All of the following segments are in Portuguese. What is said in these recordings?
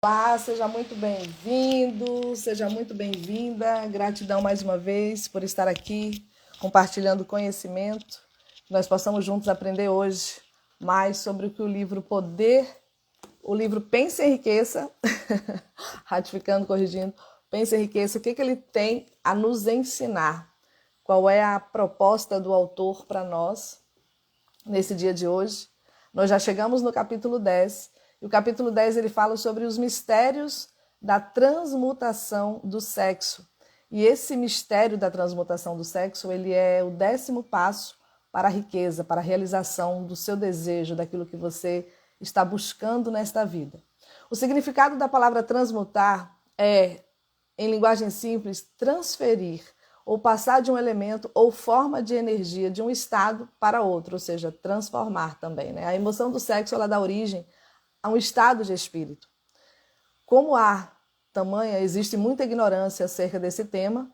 Olá, seja muito bem-vindo, seja muito bem-vinda. Gratidão mais uma vez por estar aqui compartilhando conhecimento. Que nós possamos juntos aprender hoje mais sobre o que o livro Poder, o livro Pense e Enriqueça, ratificando, corrigindo, Pense e Enriqueça, o que ele tem a nos ensinar. Qual é a proposta do autor para nós nesse dia de hoje? Nós já chegamos no capítulo 10. E o capítulo 10 ele fala sobre os mistérios da transmutação do sexo. E esse mistério da transmutação do sexo, ele é o 10º passo para a riqueza, para a realização do seu desejo, daquilo que você está buscando nesta vida. O significado da palavra transmutar é, em linguagem simples, transferir ou passar de um elemento ou forma de energia de um estado para outro, ou seja, transformar também, né? A emoção do sexo ela dá origem a um estado de espírito. Como existe muita ignorância acerca desse tema,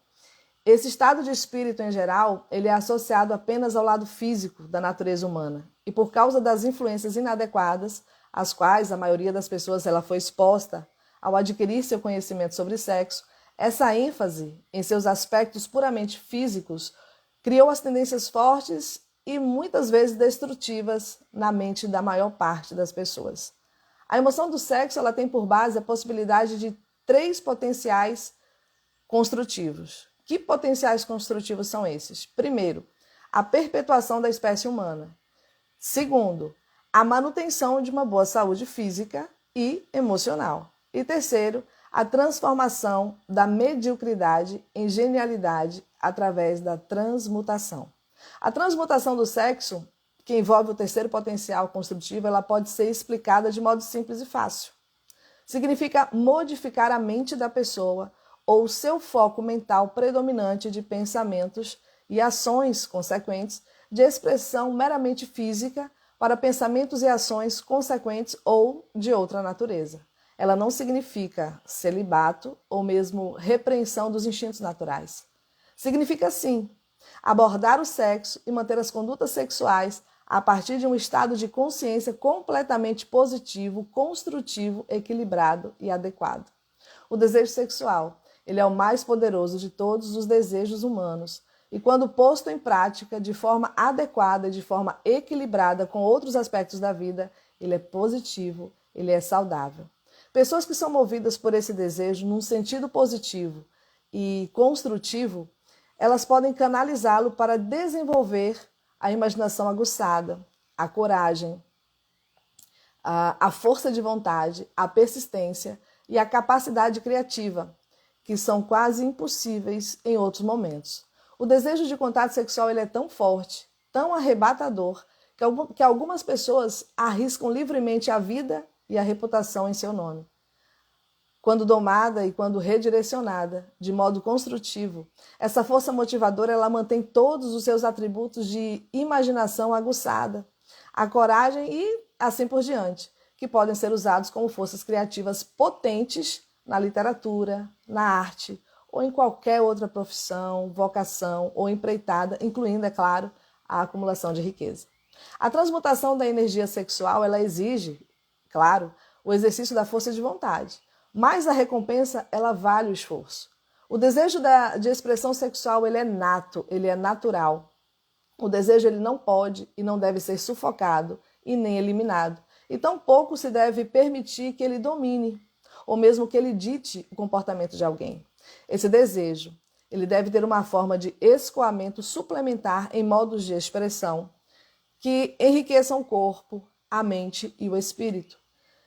esse estado de espírito em geral, ele é associado apenas ao lado físico da natureza humana. E por causa das influências inadequadas, às quais a maioria das pessoas ela foi exposta ao adquirir seu conhecimento sobre sexo, essa ênfase em seus aspectos puramente físicos criou as tendências fortes e muitas vezes destrutivas na mente da maior parte das pessoas. A emoção do sexo ela tem por base a possibilidade de 3 potenciais construtivos. Que potenciais construtivos são esses? Primeiro, a perpetuação da espécie humana. Segundo, a manutenção de uma boa saúde física e emocional. E terceiro, a transformação da mediocridade em genialidade através da transmutação. A transmutação do sexo, que envolve o terceiro potencial construtivo, ela pode ser explicada de modo simples e fácil. Significa modificar a mente da pessoa ou seu foco mental predominante de pensamentos e ações consequentes de expressão meramente física para pensamentos e ações consequentes ou de outra natureza. Ela não significa celibato ou mesmo repreensão dos instintos naturais. Significa, sim, abordar o sexo e manter as condutas sexuais a partir de um estado de consciência completamente positivo, construtivo, equilibrado e adequado. O desejo sexual, ele é o mais poderoso de todos os desejos humanos e quando posto em prática de forma adequada e de forma equilibrada com outros aspectos da vida, ele é positivo, ele é saudável. Pessoas que são movidas por esse desejo num sentido positivo e construtivo, elas podem canalizá-lo para desenvolver a imaginação aguçada, a coragem, a força de vontade, a persistência e a capacidade criativa, que são quase impossíveis em outros momentos. O desejo de contato sexual ele é tão forte, tão arrebatador, que algumas pessoas arriscam livremente a vida e a reputação em seu nome. Quando domada e quando redirecionada de modo construtivo, essa força motivadora ela mantém todos os seus atributos de imaginação aguçada, a coragem e assim por diante, que podem ser usados como forças criativas potentes na literatura, na arte ou em qualquer outra profissão, vocação ou empreitada, incluindo, é claro, a acumulação de riqueza. A transmutação da energia sexual ela exige, claro, o exercício da força de vontade. Mas a recompensa, ela vale o esforço. O desejo de expressão sexual, ele é nato, ele é natural. O desejo, ele não pode e não deve ser sufocado e nem eliminado. E tampouco se deve permitir que ele domine, ou mesmo que ele dite o comportamento de alguém. Esse desejo, ele deve ter uma forma de escoamento suplementar em modos de expressão que enriqueçam o corpo, a mente e o espírito.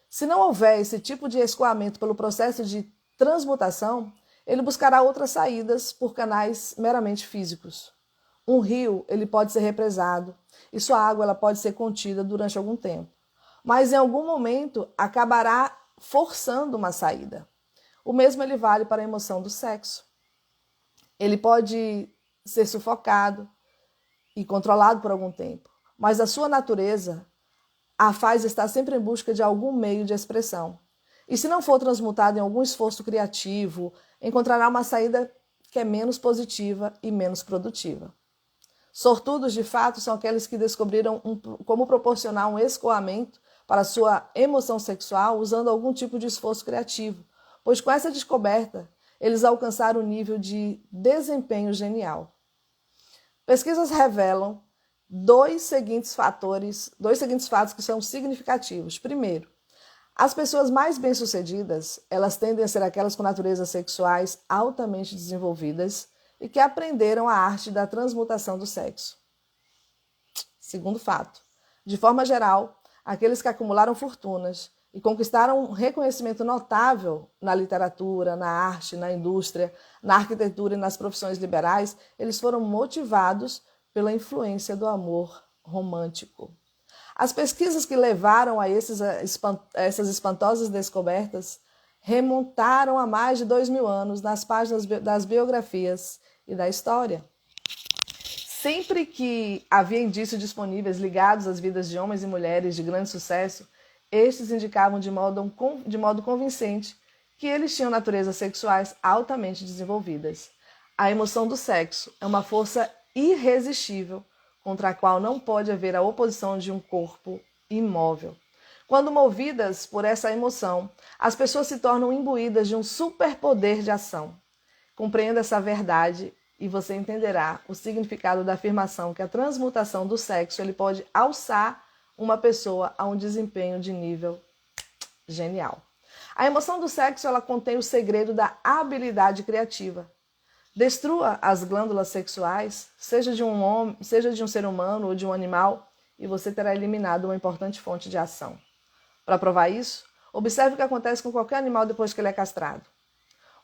Se não houver esse tipo de escoamento pelo processo de transmutação, ele buscará outras saídas por canais meramente físicos. Um rio ele pode ser represado e sua água ela pode ser contida durante algum tempo, mas em algum momento acabará forçando uma saída. O mesmo ele vale para a emoção do sexo. Ele pode ser sufocado e controlado por algum tempo, mas a sua natureza a faz estar sempre em busca de algum meio de expressão. E se não for transmutado em algum esforço criativo, encontrará uma saída que é menos positiva e menos produtiva. Sortudos, de fato, são aqueles que descobriram como proporcionar um escoamento para sua emoção sexual usando algum tipo de esforço criativo, pois com essa descoberta, eles alcançaram o nível de desempenho genial. Pesquisas revelam dois seguintes fatos que são significativos. Primeiro, as pessoas mais bem-sucedidas, elas tendem a ser aquelas com naturezas sexuais altamente desenvolvidas e que aprenderam a arte da transmutação do sexo. Segundo fato, de forma geral, aqueles que acumularam fortunas e conquistaram um reconhecimento notável na literatura, na arte, na indústria, na arquitetura e nas profissões liberais, eles foram motivados pela influência do amor romântico. As pesquisas que levaram a essas espantosas descobertas remontaram a mais de 2000 anos nas páginas das biografias e da história. Sempre que havia indícios disponíveis ligados às vidas de homens e mulheres de grande sucesso, estes indicavam de modo convincente que eles tinham naturezas sexuais altamente desenvolvidas. A emoção do sexo é uma força irresistível contra a qual não pode haver a oposição de um corpo imóvel. Quando movidas por essa emoção, as pessoas se tornam imbuídas de um superpoder de ação. Compreenda essa verdade e você entenderá o significado da afirmação que a transmutação do sexo ele pode alçar uma pessoa a um desempenho de nível genial. A emoção do sexo ela contém o segredo da habilidade criativa. Destrua as glândulas sexuais, seja de um homem, seja de um ser humano ou de um animal, e você terá eliminado uma importante fonte de ação. Para provar isso, observe o que acontece com qualquer animal depois que ele é castrado.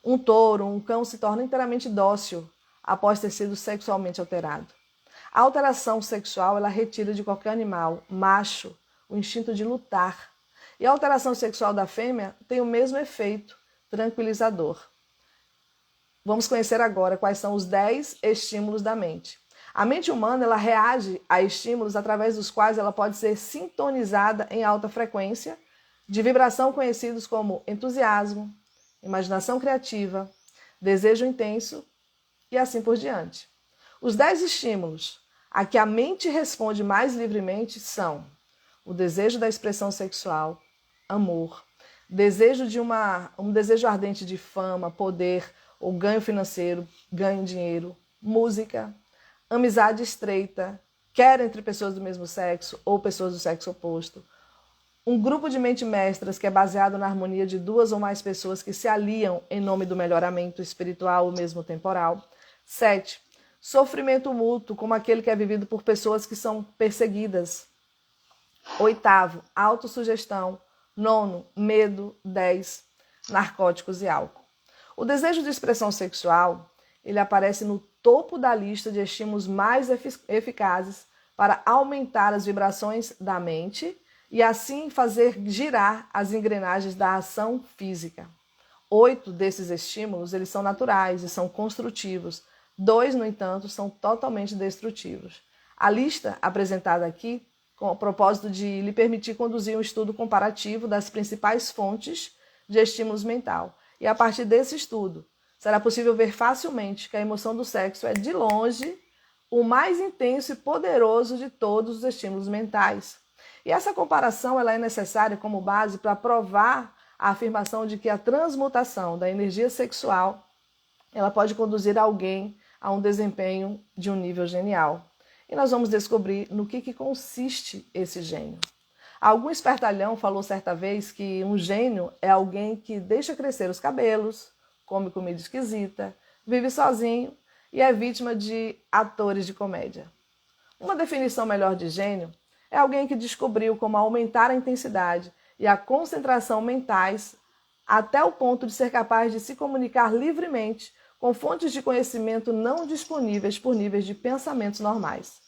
Um touro, um cão se torna inteiramente dócil após ter sido sexualmente alterado. A alteração sexual ela retira de qualquer animal, macho, o instinto de lutar. E a alteração sexual da fêmea tem o mesmo efeito tranquilizador. Vamos conhecer agora quais são os 10 estímulos da mente. A mente humana ela reage a estímulos através dos quais ela pode ser sintonizada em alta frequência, de vibração conhecidos como entusiasmo, imaginação criativa, desejo intenso e assim por diante. Os 10 estímulos a que a mente responde mais livremente são o desejo da expressão sexual, amor, desejo de um desejo ardente de fama, poder, ou ganho financeiro, ganho dinheiro, música, amizade estreita, quer entre pessoas do mesmo sexo ou pessoas do sexo oposto, um grupo de mente mestras que é baseado na harmonia de 2 ou mais pessoas que se aliam em nome do melhoramento espiritual ou mesmo temporal. 7. Sofrimento mútuo, como aquele que é vivido por pessoas que são perseguidas. 8. Autossugestão. 9. Medo. 10. Narcóticos e álcool. O desejo de expressão sexual, ele aparece no topo da lista de estímulos mais eficazes para aumentar as vibrações da mente e assim fazer girar as engrenagens da ação física. 8 desses estímulos, eles são naturais e são construtivos. 2, no entanto, são totalmente destrutivos. A lista apresentada aqui, com o propósito de lhe permitir conduzir um estudo comparativo das principais fontes de estímulos mental. E a partir desse estudo, será possível ver facilmente que a emoção do sexo é, de longe, o mais intenso e poderoso de todos os estímulos mentais. E essa comparação ela é necessária como base para provar a afirmação de que a transmutação da energia sexual ela pode conduzir alguém a um desempenho de um nível genial. E nós vamos descobrir no que consiste esse gênio. Algum espertalhão falou certa vez que um gênio é alguém que deixa crescer os cabelos, come comida esquisita, vive sozinho e é vítima de atores de comédia. Uma definição melhor de gênio é alguém que descobriu como aumentar a intensidade e a concentração mentais até o ponto de ser capaz de se comunicar livremente com fontes de conhecimento não disponíveis por níveis de pensamentos normais.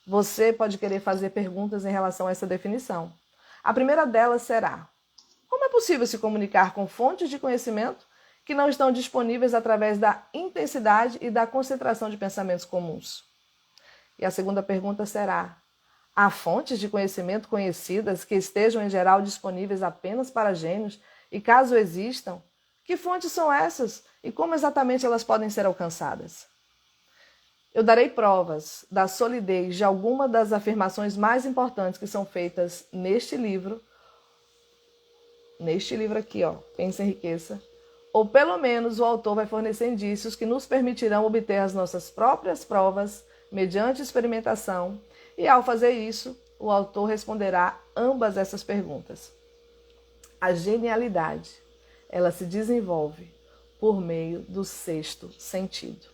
Você pode querer fazer perguntas em relação a essa definição. A primeira delas será: como é possível se comunicar com fontes de conhecimento que não estão disponíveis através da intensidade e da concentração de pensamentos comuns? E a segunda pergunta será: há fontes de conhecimento conhecidas que estejam em geral disponíveis apenas para gênios? E caso existam, que fontes são essas e como exatamente elas podem ser alcançadas? Eu darei provas da solidez de alguma das afirmações mais importantes que são feitas neste livro neste livro aqui, ó, Pense e Enriqueça, ou pelo menos o autor vai fornecer indícios que nos permitirão obter as nossas próprias provas mediante experimentação, e ao fazer isso, o autor responderá ambas essas perguntas. A genialidade, ela se desenvolve por meio do sexto sentido.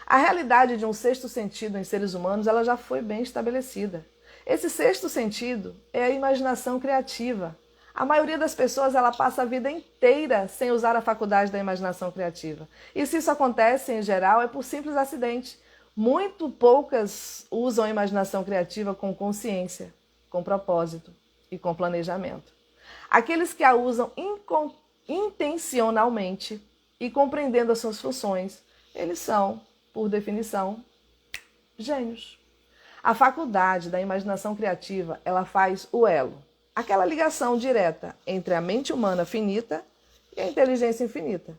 A realidade de um sexto sentido em seres humanos, ela já foi bem estabelecida. Esse sexto sentido é a imaginação criativa. A maioria das pessoas, ela passa a vida inteira sem usar a faculdade da imaginação criativa. E se isso acontece, em geral, é por simples acidente. Muito poucas usam a imaginação criativa com consciência, com propósito e com planejamento. Aqueles que a usam intencionalmente e compreendendo as suas funções, eles são, por definição, gênios. A faculdade da imaginação criativa, ela faz o elo, aquela ligação direta entre a mente humana finita e a inteligência infinita.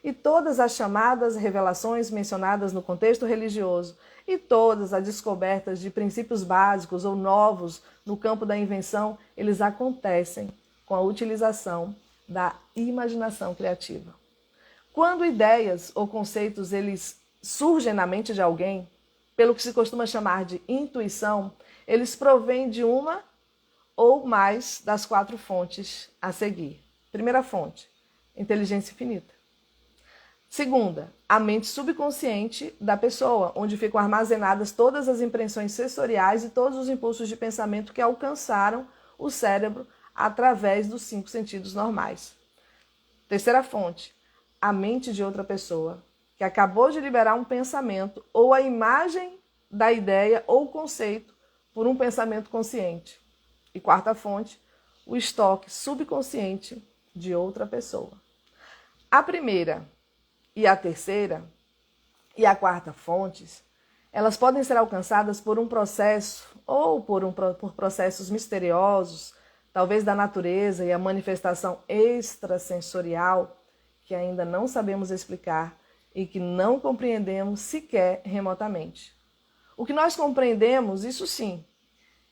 E todas as chamadas revelações mencionadas no contexto religioso e todas as descobertas de princípios básicos ou novos no campo da invenção, eles acontecem com a utilização da imaginação criativa. Quando ideias ou conceitos eles surgem na mente de alguém, pelo que se costuma chamar de intuição, eles provêm de uma ou mais das 4 fontes a seguir. Primeira fonte, inteligência infinita. Segunda, a mente subconsciente da pessoa, onde ficam armazenadas todas as impressões sensoriais e todos os impulsos de pensamento que alcançaram o cérebro através dos 5 sentidos normais. Terceira fonte, a mente de outra pessoa, que acabou de liberar um pensamento ou a imagem da ideia ou conceito por um pensamento consciente. E quarta fonte, o estoque subconsciente de outra pessoa. A primeira e a terceira e a quarta fontes, elas podem ser alcançadas por um processo ou por processos misteriosos, talvez da natureza e a manifestação extrasensorial, que ainda não sabemos explicar e que não compreendemos sequer remotamente. O que nós compreendemos, isso sim,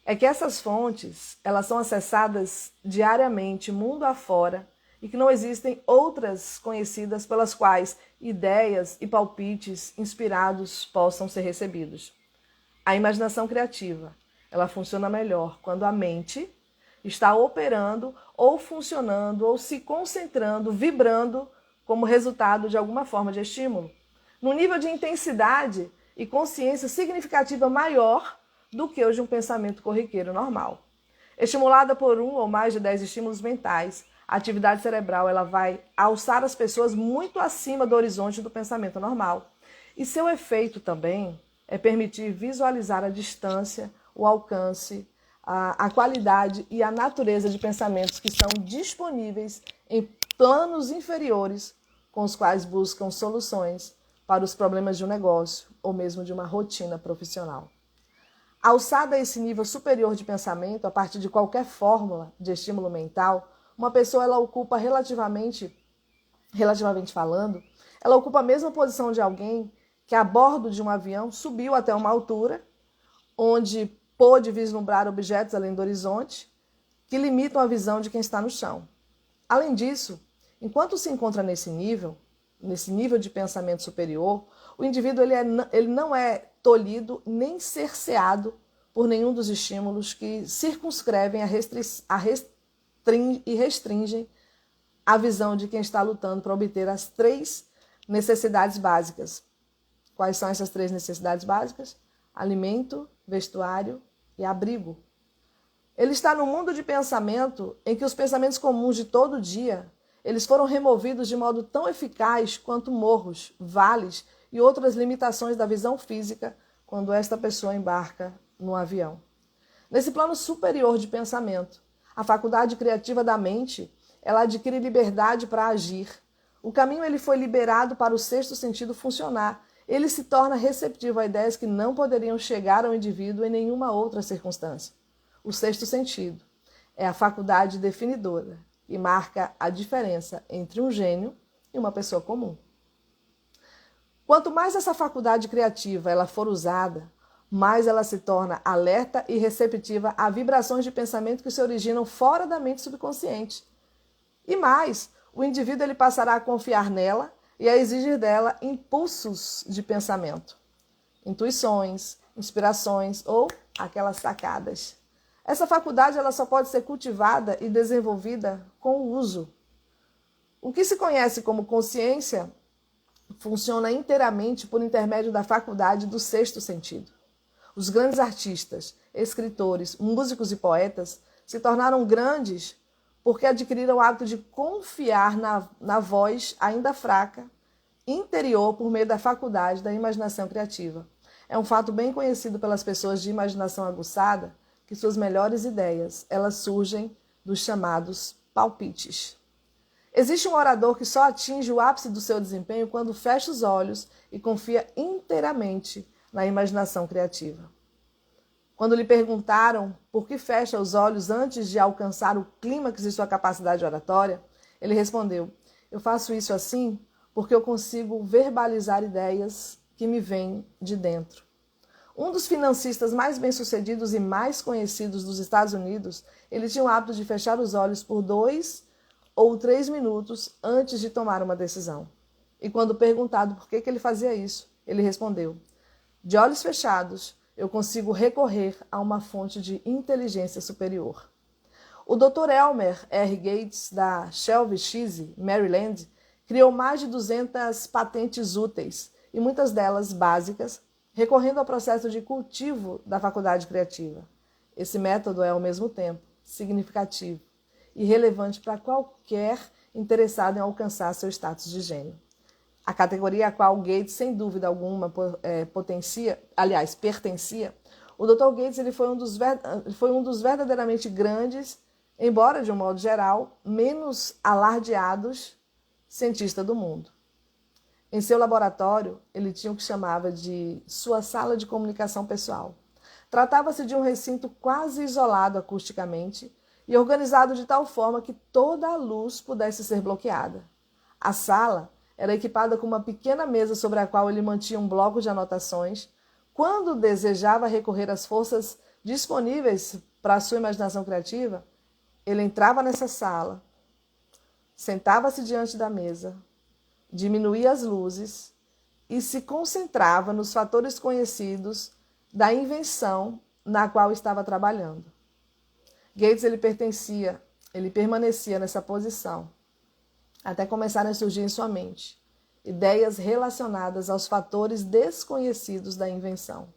é que essas fontes, elas são acessadas diariamente, mundo afora, e que não existem outras conhecidas pelas quais ideias e palpites inspirados possam ser recebidos. A imaginação criativa, ela funciona melhor quando a mente está operando ou funcionando ou se concentrando, vibrando como resultado de alguma forma de estímulo, num nível de intensidade e consciência significativa maior do que o de um pensamento corriqueiro normal. Estimulada por 1 ou mais de 10 estímulos mentais, a atividade cerebral ela vai alçar as pessoas muito acima do horizonte do pensamento normal. E seu efeito também é permitir visualizar a distância, o alcance, a qualidade e a natureza de pensamentos que estão disponíveis em planos inferiores com os quais buscam soluções para os problemas de um negócio ou mesmo de uma rotina profissional. Alçada a esse nível superior de pensamento, a partir de qualquer fórmula de estímulo mental, uma pessoa ela ocupa relativamente falando, ela ocupa a mesma posição de alguém que a bordo de um avião subiu até uma altura, onde pôde vislumbrar objetos além do horizonte, que limitam a visão de quem está no chão. Além disso, enquanto se encontra nesse nível de pensamento superior, o indivíduo ele não é tolhido nem cerceado por nenhum dos estímulos que circunscrevem e restringem a visão de quem está lutando para obter as 3 necessidades básicas. Quais são essas 3 necessidades básicas? Alimento, vestuário e abrigo. Ele está num mundo de pensamento em que os pensamentos comuns de todo dia, eles foram removidos de modo tão eficaz quanto morros, vales e outras limitações da visão física quando esta pessoa embarca no avião. Nesse plano superior de pensamento, a faculdade criativa da mente, ela adquire liberdade para agir. O caminho ele foi liberado para o sexto sentido funcionar. Ele se torna receptivo a ideias que não poderiam chegar ao indivíduo em nenhuma outra circunstância. O sexto sentido é a faculdade definidora e marca a diferença entre um gênio e uma pessoa comum. Quanto mais essa faculdade criativa ela for usada, mais ela se torna alerta e receptiva a vibrações de pensamento que se originam fora da mente subconsciente. E mais, o indivíduo ele passará a confiar nela e a exigir dela impulsos de pensamento, intuições, inspirações ou aquelas sacadas. Essa faculdade ela só pode ser cultivada e desenvolvida com o uso. O que se conhece como consciência funciona inteiramente por intermédio da faculdade do sexto sentido. Os grandes artistas, escritores, músicos e poetas se tornaram grandes porque adquiriram o hábito de confiar na voz ainda fraca, interior, por meio da faculdade da imaginação criativa. É um fato bem conhecido pelas pessoas de imaginação aguçada que suas melhores ideias, elas surgem dos chamados palpites. Existe um orador que só atinge o ápice do seu desempenho quando fecha os olhos e confia inteiramente na imaginação criativa. Quando lhe perguntaram por que fecha os olhos antes de alcançar o clímax de sua capacidade oratória, ele respondeu: eu faço isso assim porque eu consigo verbalizar ideias que me vêm de dentro. Um dos financistas mais bem-sucedidos e mais conhecidos dos Estados Unidos, ele tinha o hábito de fechar os olhos por 2 ou 3 minutos antes de tomar uma decisão. E quando perguntado por que ele fazia isso, ele respondeu: de olhos fechados, eu consigo recorrer a uma fonte de inteligência superior. O Dr. Elmer R. Gates, da Shelby Chase, Maryland, criou mais de 200 patentes úteis, e muitas delas básicas, recorrendo ao processo de cultivo da faculdade criativa. Esse método é, ao mesmo tempo, significativo e relevante para qualquer interessado em alcançar seu status de gênio. A categoria a qual Gates, sem dúvida alguma, pertencia, o Dr. Gates ele foi um dos verdadeiramente grandes, embora, de um modo geral, menos alardeados cientistas do mundo. Em seu laboratório, ele tinha o que chamava de sua sala de comunicação pessoal. Tratava-se de um recinto quase isolado acusticamente e organizado de tal forma que toda a luz pudesse ser bloqueada. A sala era equipada com uma pequena mesa sobre a qual ele mantinha um bloco de anotações. Quando desejava recorrer às forças disponíveis para a sua imaginação criativa, ele entrava nessa sala, sentava-se diante da mesa, diminuía as luzes e se concentrava nos fatores conhecidos da invenção na qual estava trabalhando. Gates ele permanecia nessa posição até começarem a surgir em sua mente ideias relacionadas aos fatores desconhecidos da invenção.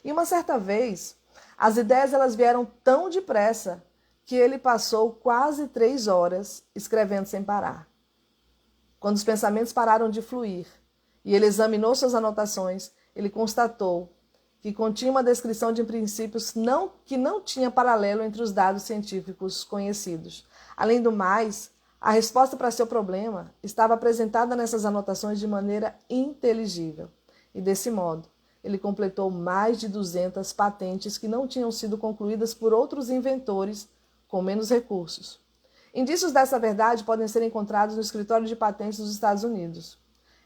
E uma certa vez, as ideias elas vieram tão depressa que ele passou quase 3 horas escrevendo sem parar. Quando os pensamentos pararam de fluir e ele examinou suas anotações, ele constatou que continha uma descrição de princípios que não tinha paralelo entre os dados científicos conhecidos. Além do mais, a resposta para seu problema estava apresentada nessas anotações de maneira inteligível. E desse modo, ele completou mais de 200 patentes que não tinham sido concluídas por outros inventores com menos recursos. Indícios dessa verdade podem ser encontrados no escritório de patentes dos Estados Unidos.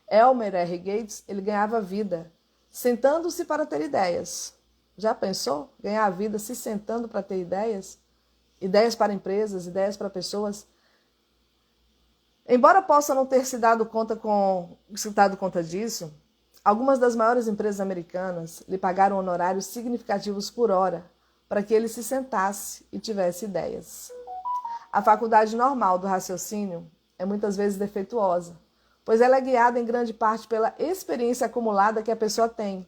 Elmer R. Gates ele ganhava vida sentando-se para ter ideias. Já pensou? Ganhar vida se sentando para ter ideias? Ideias para empresas, ideias para pessoas. Embora possa não ter se dado conta disso, algumas das maiores empresas americanas lhe pagaram honorários significativos por hora para que ele se sentasse e tivesse ideias. A faculdade normal do raciocínio é muitas vezes defeituosa, pois ela é guiada em grande parte pela experiência acumulada que a pessoa tem.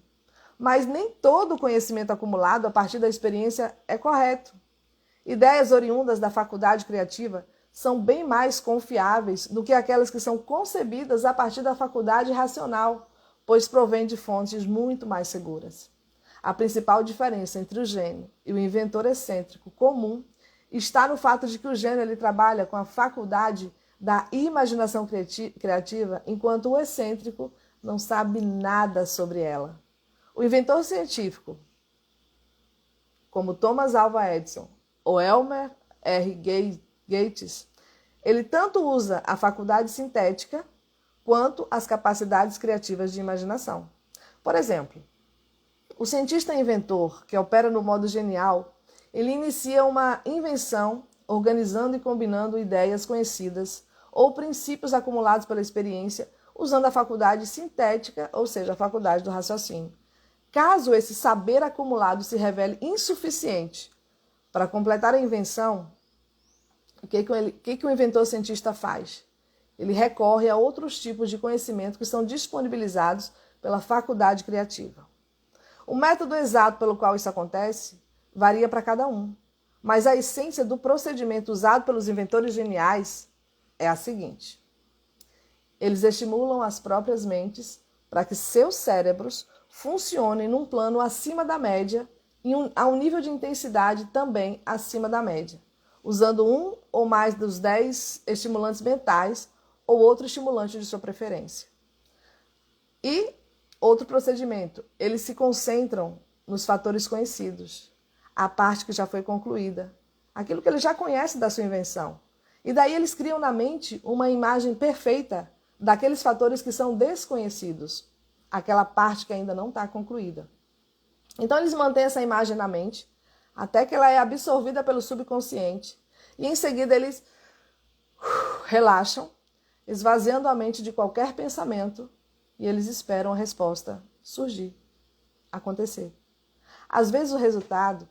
Mas nem todo o conhecimento acumulado a partir da experiência é correto. Ideias oriundas da faculdade criativa são bem mais confiáveis do que aquelas que são concebidas a partir da faculdade racional, pois provém de fontes muito mais seguras. A principal diferença entre o gênio e o inventor excêntrico comum está no fato de que o gênio ele trabalha com a faculdade da imaginação criativa, enquanto o excêntrico não sabe nada sobre ela. O inventor científico, como Thomas Alva Edison ou Elmer R. Gates, ele tanto usa a faculdade sintética quanto as capacidades criativas de imaginação. Por exemplo, o cientista inventor que opera no modo genial, ele inicia uma invenção organizando e combinando ideias conhecidas ou princípios acumulados pela experiência, usando a faculdade sintética, ou seja, a faculdade do raciocínio. Caso esse saber acumulado se revele insuficiente para completar a invenção, o que o inventor cientista faz? Ele recorre a outros tipos de conhecimento que são disponibilizados pela faculdade criativa. O método exato pelo qual isso acontece varia para cada um, mas a essência do procedimento usado pelos inventores geniais é a seguinte: eles estimulam as próprias mentes para que seus cérebros funcionem num plano acima da média e a um nível de intensidade também acima da média, usando um ou mais dos 10 estimulantes mentais ou outro estimulante de sua preferência. E outro procedimento, eles se concentram nos fatores conhecidos, a parte que já foi concluída, aquilo que ele já conhece da sua invenção. E daí eles criam na mente uma imagem perfeita daqueles fatores que são desconhecidos, aquela parte que ainda não está concluída. Então eles mantêm essa imagem na mente até que ela é absorvida pelo subconsciente e em seguida eles relaxam, esvaziando a mente de qualquer pensamento e eles esperam a resposta surgir, acontecer. Às vezes o resultado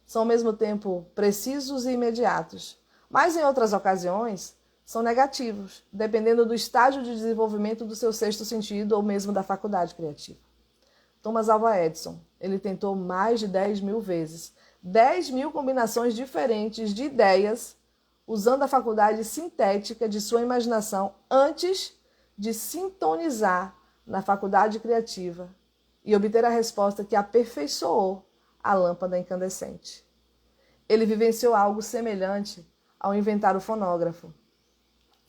são ao mesmo tempo precisos e imediatos, mas em outras ocasiões são negativos, dependendo do estágio de desenvolvimento do seu sexto sentido ou mesmo da faculdade criativa. Thomas Alva Edison, ele tentou mais de 10.000 vezes, 10.000 combinações diferentes de ideias, usando a faculdade sintética de sua imaginação antes de sintonizar na faculdade criativa e obter a resposta que aperfeiçoou a lâmpada incandescente. Ele vivenciou algo semelhante ao inventar o fonógrafo.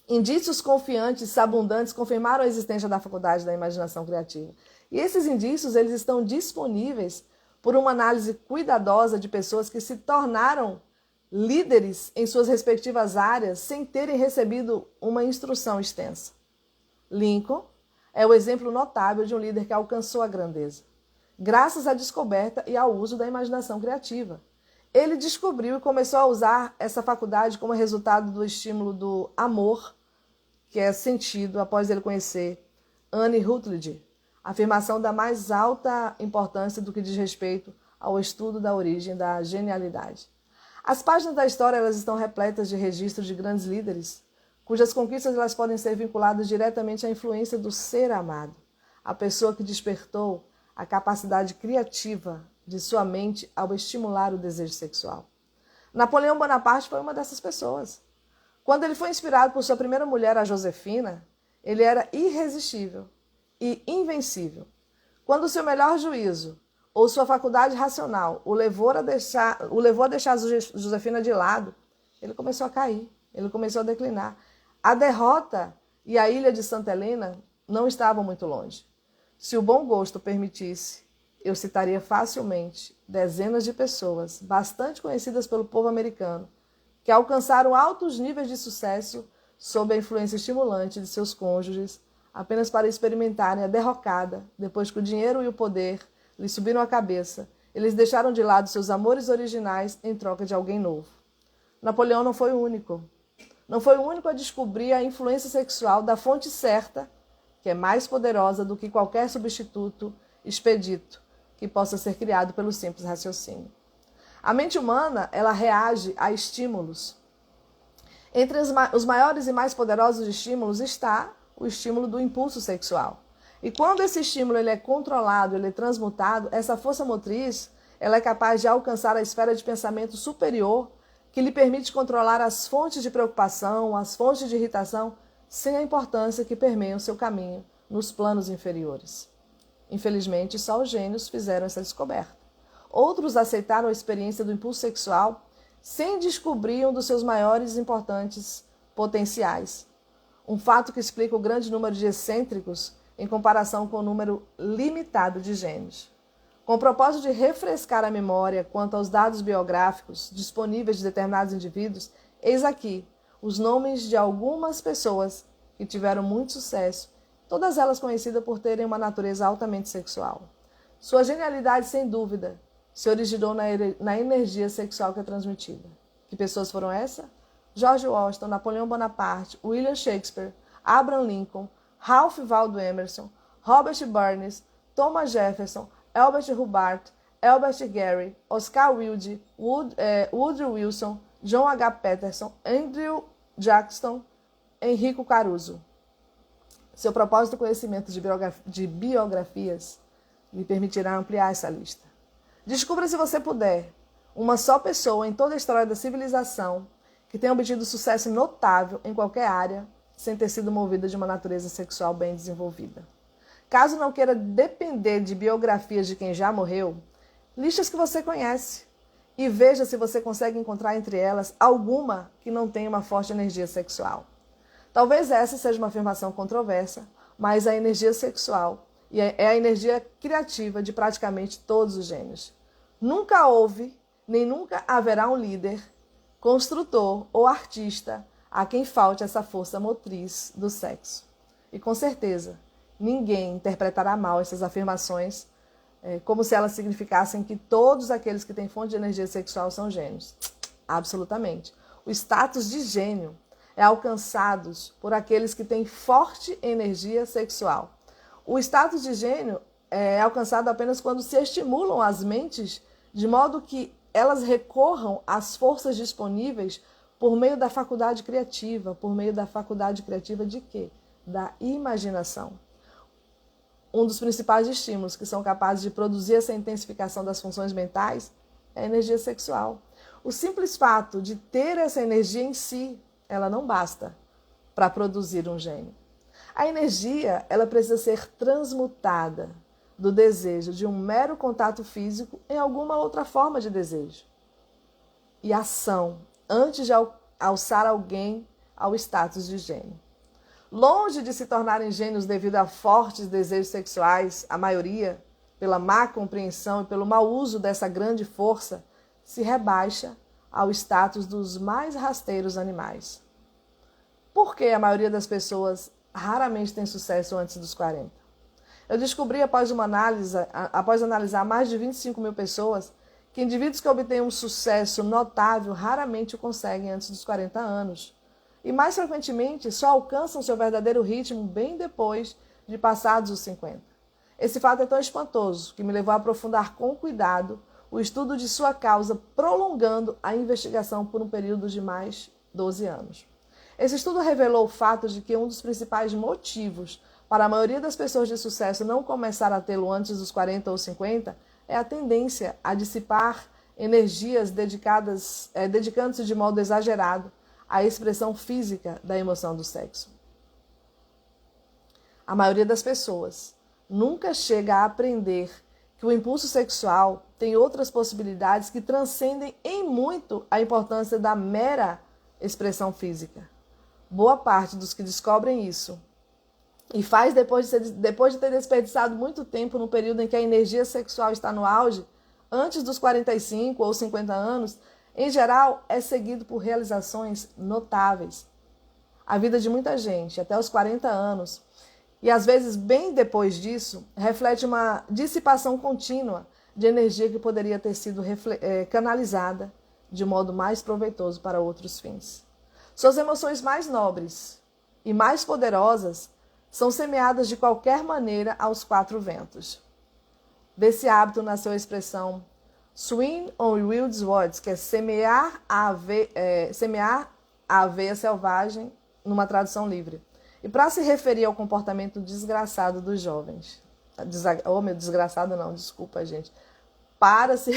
Indícios confiantes, abundantes, confirmaram a existência da faculdade da imaginação criativa. E esses indícios eles estão disponíveis por uma análise cuidadosa de pessoas que se tornaram líderes em suas respectivas áreas sem terem recebido uma instrução extensa. Lincoln é o exemplo notável de um líder que alcançou a grandeza, graças à descoberta e ao uso da imaginação criativa. Ele descobriu e começou a usar essa faculdade como resultado do estímulo do amor, que é sentido após ele conhecer Anne Rutledge, afirmação da mais alta importância do que diz respeito ao estudo da origem da genialidade. As páginas da história elas estão repletas de registros de grandes líderes, cujas conquistas elas podem ser vinculadas diretamente à influência do ser amado, a pessoa que despertou a capacidade criativa de sua mente ao estimular o desejo sexual. Napoleão Bonaparte foi uma dessas pessoas. Quando ele foi inspirado por sua primeira mulher, a Josefina, ele era irresistível e invencível. Quando seu melhor juízo ou sua faculdade racional o levou a deixar Josefina de lado, ele começou a cair, ele começou a declinar. A derrota e a ilha de Santa Helena não estavam muito longe. Se o bom gosto permitisse, eu citaria facilmente dezenas de pessoas bastante conhecidas pelo povo americano que alcançaram altos níveis de sucesso sob a influência estimulante de seus cônjuges apenas para experimentarem a derrocada depois que o dinheiro e o poder lhes subiram a cabeça. Eles deixaram de lado seus amores originais em troca de alguém novo. Napoleão não foi o único. Não foi o único a descobrir a influência sexual da fonte certa, que é mais poderosa do que qualquer substituto expedito que possa ser criado pelo simples raciocínio. A mente humana, ela reage a estímulos. Entre os maiores e mais poderosos estímulos está o estímulo do impulso sexual. E quando esse estímulo ele é controlado, ele é transmutado, essa força motriz ela é capaz de alcançar a esfera de pensamento superior que lhe permite controlar as fontes de preocupação, as fontes de irritação, sem a importância que permeiam seu caminho nos planos inferiores. Infelizmente, só os gênios fizeram essa descoberta. Outros aceitaram a experiência do impulso sexual sem descobrir um dos seus maiores e importantes potenciais. Um fato que explica o grande número de excêntricos em comparação com o número limitado de gênios. Com o propósito de refrescar a memória quanto aos dados biográficos disponíveis de determinados indivíduos, eis aqui os nomes de algumas pessoas que tiveram muito sucesso, todas elas conhecidas por terem uma natureza altamente sexual. Sua genialidade, sem dúvida, se originou na energia sexual que é transmitida. Que pessoas foram essas? George Washington, Napoleão Bonaparte, William Shakespeare, Abraham Lincoln, Ralph Waldo Emerson, Robert Burns, Thomas Jefferson, Albert Hubbard, Albert Gary, Oscar Wilde, Woodrow Wilson, John H. Patterson, Andrew Jackson, Enrico Caruso. Seu propósito do conhecimento de biografias lhe permitirá ampliar essa lista. Descubra, se você puder, uma só pessoa em toda a história da civilização que tenha obtido sucesso notável em qualquer área sem ter sido movida de uma natureza sexual bem desenvolvida. Caso não queira depender de biografias de quem já morreu, liste as que você conhece e veja se você consegue encontrar entre elas alguma que não tenha uma forte energia sexual. Talvez essa seja uma afirmação controversa, mas a energia sexual é a energia criativa de praticamente todos os gênios. Nunca houve, nem nunca haverá um líder, construtor ou artista a quem falte essa força motriz do sexo. E com certeza, ninguém interpretará mal essas afirmações como se elas significassem que todos aqueles que têm fonte de energia sexual são gênios. Absolutamente. O status de gênio é alcançado por aqueles que têm forte energia sexual. O status de gênio é alcançado apenas quando se estimulam as mentes de modo que elas recorram às forças disponíveis por meio da faculdade criativa. Por meio da faculdade criativa de quê? Da imaginação. Um dos principais estímulos que são capazes de produzir essa intensificação das funções mentais é a energia sexual. O simples fato de ter essa energia em si, ela não basta para produzir um gênio. A energia, ela precisa ser transmutada do desejo de um mero contato físico em alguma outra forma de desejo e ação antes de alçar alguém ao status de gênio. Longe de se tornarem gênios devido a fortes desejos sexuais, a maioria, pela má compreensão e pelo mau uso dessa grande força, se rebaixa ao status dos mais rasteiros animais. Por que a maioria das pessoas raramente tem sucesso antes dos 40? Eu descobri após analisar mais de 25 mil pessoas, que indivíduos que obtêm um sucesso notável raramente o conseguem antes dos 40 anos. E mais frequentemente só alcançam seu verdadeiro ritmo bem depois de passados os 50. Esse fato é tão espantoso que me levou a aprofundar com cuidado o estudo de sua causa, prolongando a investigação por um período de mais 12 anos. Esse estudo revelou o fato de que um dos principais motivos para a maioria das pessoas de sucesso não começar a tê-lo antes dos 40 ou 50 é a tendência a dissipar energias dedicando-se de modo exagerado à expressão física da emoção do sexo. A maioria das pessoas nunca chega a aprender que o impulso sexual tem outras possibilidades que transcendem em muito a importância da mera expressão física. Boa parte dos que descobrem isso e faz depois de ter desperdiçado muito tempo no período em que a energia sexual está no auge, antes dos 45 ou 50 anos, em geral, é seguido por realizações notáveis. A vida de muita gente, até os 40 anos, e às vezes bem depois disso, reflete uma dissipação contínua de energia que poderia ter sido canalizada de modo mais proveitoso para outros fins. Suas emoções mais nobres e mais poderosas são semeadas de qualquer maneira aos quatro ventos. Desse hábito nasceu a expressão swing on wild words, que é semear a aveia selvagem numa tradução livre. E para se referir ao comportamento desgraçado dos jovens. Desgraçado não, desculpa, gente. Para se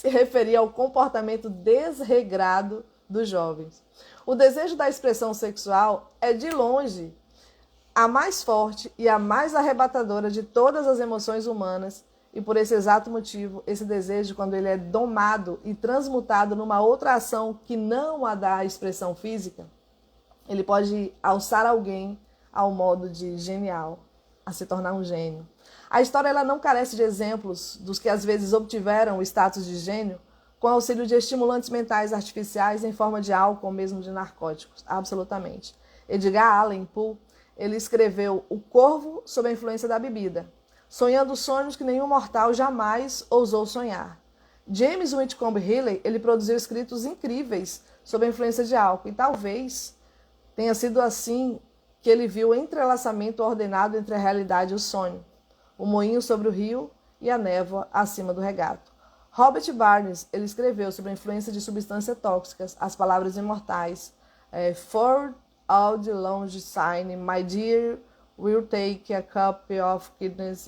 referir ao comportamento desregrado dos jovens. O desejo da expressão sexual é, de longe, a mais forte e a mais arrebatadora de todas as emoções humanas, e por esse exato motivo, esse desejo, quando ele é domado e transmutado numa outra ação que não a da expressão física, ele pode alçar alguém ao modo de genial, a se tornar um gênio. A história ela não carece de exemplos dos que às vezes obtiveram o status de gênio com auxílio de estimulantes mentais artificiais em forma de álcool ou mesmo de narcóticos. Absolutamente. Edgar Allan Poe, ele escreveu O Corvo sob a influência da bebida, sonhando sonhos que nenhum mortal jamais ousou sonhar. James Whitcomb Riley, ele produziu escritos incríveis sobre a influência de álcool, e talvez tenha sido assim que ele viu o entrelaçamento ordenado entre a realidade e o sonho, o moinho sobre o rio e a névoa acima do regato. Robert Barnes, ele escreveu sobre a influência de substâncias tóxicas, as palavras imortais, For all the longe sign, my dear, will take a cup of kidneys,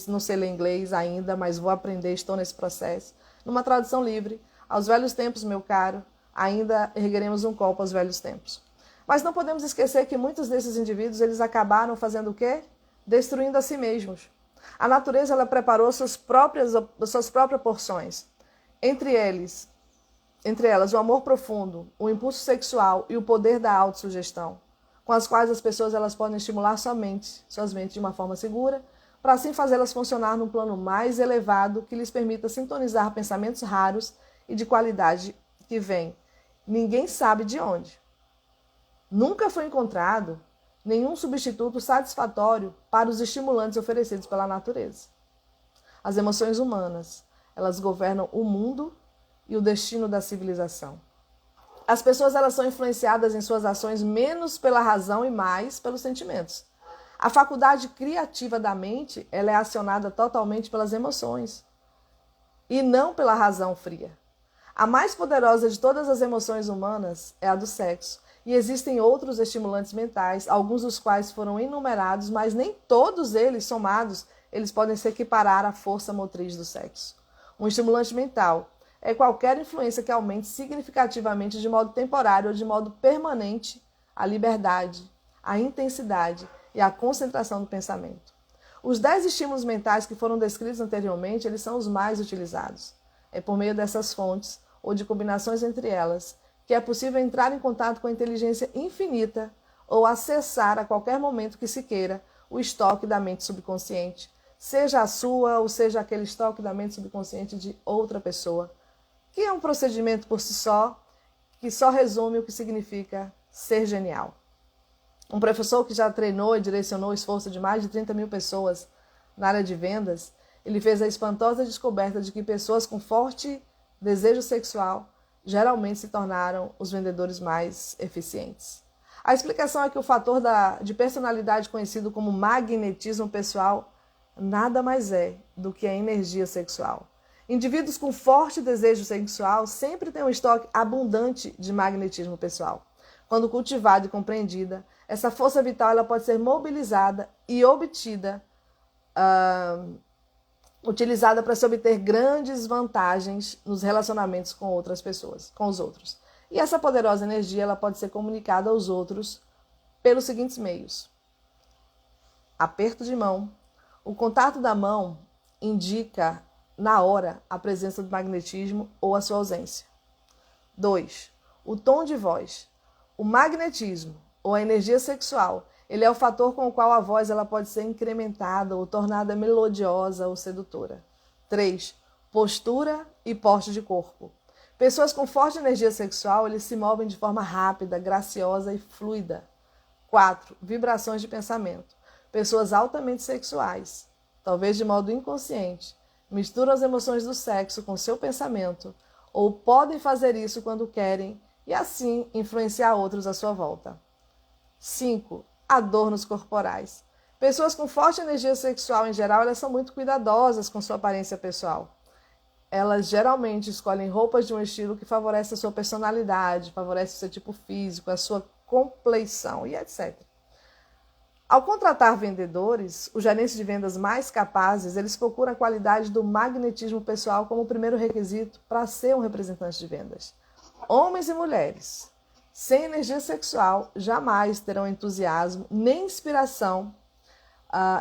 não sei ler inglês ainda, mas vou aprender, estou nesse processo. Numa tradução livre, aos velhos tempos, meu caro, ainda ergueremos um copo aos velhos tempos. Mas não podemos esquecer que muitos desses indivíduos, eles acabaram fazendo o quê? Destruindo a si mesmos. A natureza, ela preparou suas próprias porções. Entre elas, o amor profundo, o impulso sexual e o poder da autossugestão, com as quais as pessoas elas podem estimular suas mentes de uma forma segura, para assim fazê-las funcionar num plano mais elevado que lhes permita sintonizar pensamentos raros e de qualidade que vêm. Ninguém sabe de onde. Nunca foi encontrado nenhum substituto satisfatório para os estimulantes oferecidos pela natureza. As emoções humanas, elas governam o mundo e o destino da civilização. As pessoas elas são influenciadas em suas ações menos pela razão e mais pelos sentimentos. A faculdade criativa da mente ela é acionada totalmente pelas emoções e não pela razão fria. A mais poderosa de todas as emoções humanas é a do sexo. E existem outros estimulantes mentais, alguns dos quais foram enumerados, mas nem todos eles somados, eles podem se equiparar à força motriz do sexo. Um estimulante mental é qualquer influência que aumente significativamente de modo temporário ou de modo permanente a liberdade, a intensidade e a concentração do pensamento. Os 10 estímulos mentais que foram descritos anteriormente, eles são os mais utilizados. É por meio dessas fontes ou de combinações entre elas que é possível entrar em contato com a inteligência infinita ou acessar a qualquer momento que se queira o estoque da mente subconsciente, seja a sua ou seja aquele estoque da mente subconsciente de outra pessoa, que é um procedimento por si só, que só resume o que significa ser genial. Um professor que já treinou e direcionou o esforço de mais de 30 mil pessoas na área de vendas, ele fez a espantosa descoberta de que pessoas com forte desejo sexual geralmente se tornaram os vendedores mais eficientes. A explicação é que o fator de personalidade conhecido como magnetismo pessoal nada mais é do que a energia sexual. Indivíduos com forte desejo sexual sempre têm um estoque abundante de magnetismo pessoal. Quando cultivada e compreendida, essa força vital ela pode ser mobilizada e utilizada para se obter grandes vantagens nos relacionamentos com outras pessoas, com os outros. E essa poderosa energia ela pode ser comunicada aos outros pelos seguintes meios. Aperto de mão. O contato da mão indica na hora a presença do magnetismo ou a sua ausência. 2. O tom de voz. O magnetismo ou a energia sexual, ele é o fator com o qual a voz ela pode ser incrementada ou tornada melodiosa ou sedutora. 3. Postura e porte de corpo. Pessoas com forte energia sexual, eles se movem de forma rápida, graciosa e fluida. 4. Vibrações de pensamento. Pessoas altamente sexuais, talvez de modo inconsciente, misturam as emoções do sexo com seu pensamento ou podem fazer isso quando querem e assim influenciar outros à sua volta. 5. Adornos corporais. Pessoas com forte energia sexual, em geral, elas são muito cuidadosas com sua aparência pessoal. Elas geralmente escolhem roupas de um estilo que favorece a sua personalidade, favorece o seu tipo físico, a sua compleição e etc. Ao contratar vendedores, os gerentes de vendas mais capazes, eles procuram a qualidade do magnetismo pessoal como o primeiro requisito para ser um representante de vendas. Homens e mulheres sem energia sexual jamais terão entusiasmo nem inspiração,